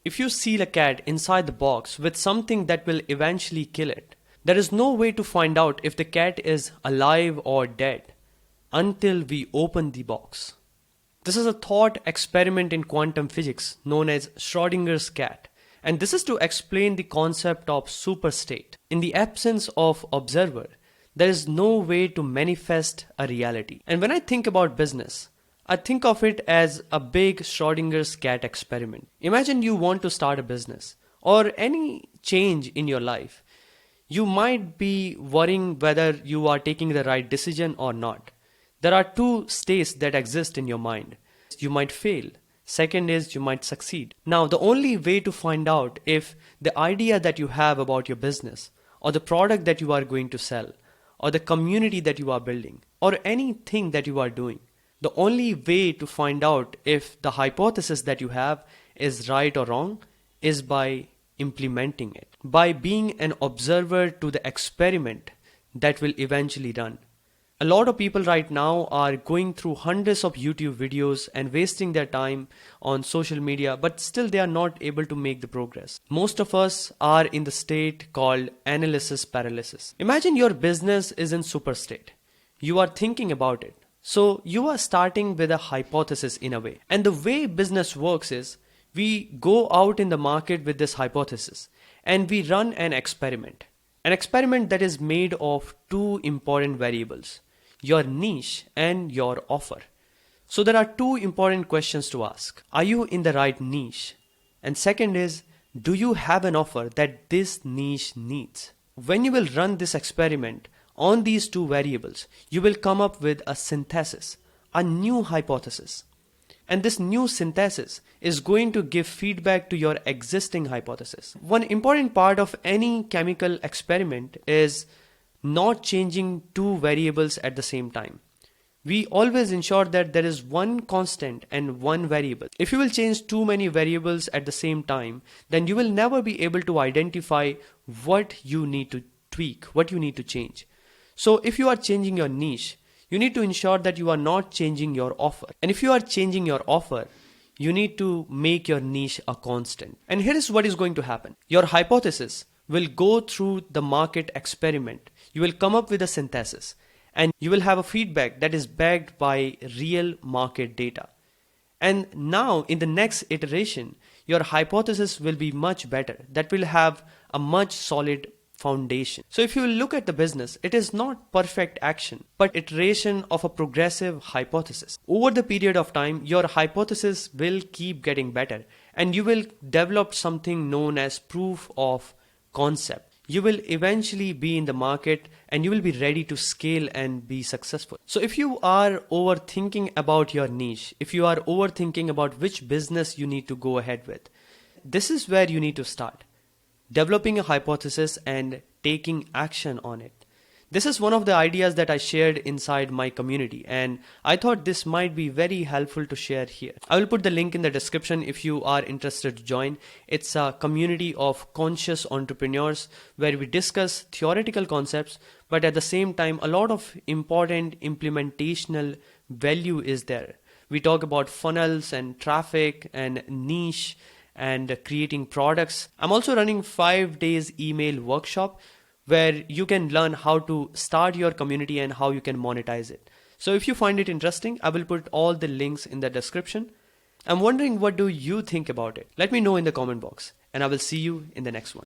If you seal a cat inside the box with something that will eventually kill it, there is no way to find out if the cat is alive or dead until we open the box. This is a thought experiment in quantum physics known as Schrodinger's cat, and this is to explain the concept of superstate. In the absence of observer, there is no way to manifest a reality. And when I think about business, I think of it as a big Schrodinger's cat experiment. Imagine you want to start a business or any change in your life. You might be worrying whether you are taking the right decision or not. There are two states that exist in your mind. You might fail. Second is you might succeed. Now, the only way to find out if the idea that you have about your business or the product that you are going to sell or the community that you are building or anything that you are doing, the only way to find out if the hypothesis that you have is right or wrong is by implementing it, by being an observer to the experiment that will eventually run. A lot of people right now are going through hundreds of YouTube videos and wasting their time on social media, but still they are not able to make the progress. Most of us are in the state called analysis paralysis. Imagine your business is in super state. You are thinking about it. So you are starting with a hypothesis in a way. And the way business works is we go out in the market with this hypothesis and we run an experiment. An experiment that is made of two important variables, your niche and your offer. So there are two important questions to ask. Are you in the right niche? And second is, do you have an offer that this niche needs? When you will run this experiment on these two variables, you will come up with a synthesis, a new hypothesis. And this new synthesis is going to give feedback to your existing hypothesis. One important part of any chemical experiment is not changing two variables at the same time. We always ensure that there is one constant and one variable. If you will change too many variables at the same time, then you will never be able to identify what you need to tweak, what you need to change. So if you are changing your niche, you need to ensure that you are not changing your offer. And if you are changing your offer, you need to make your niche a constant. And here is what is going to happen. Your hypothesis will go through the market experiment. You will come up with a synthesis and you will have a feedback that is backed by real market data. And now in the next iteration, your hypothesis will be much better. That will have a much solid foundation. So if you look at the business, it is not perfect action, but iteration of a progressive hypothesis. Over the period of time, your hypothesis will keep getting better and you will develop something known as proof of concept. You will eventually be in the market and you will be ready to scale and be successful. So if you are overthinking about your niche, if you are overthinking about which business you need to go ahead with, this is where you need to start. Developing a hypothesis and taking action on it. This is one of the ideas that I shared inside my community and I thought this might be very helpful to share here. I will put the link in the description if you are interested to join. It's a community of conscious entrepreneurs where we discuss theoretical concepts, but at the same time a lot of important implementational value is there. We talk about funnels and traffic and niche and creating products. I'm also running 5 days email workshop where you can learn how to start your community and how you can monetize it. So if you find it interesting, I will put all the links in the description. I'm wondering, what do you think about it? Let me know in the comment box and I will see you in the next one.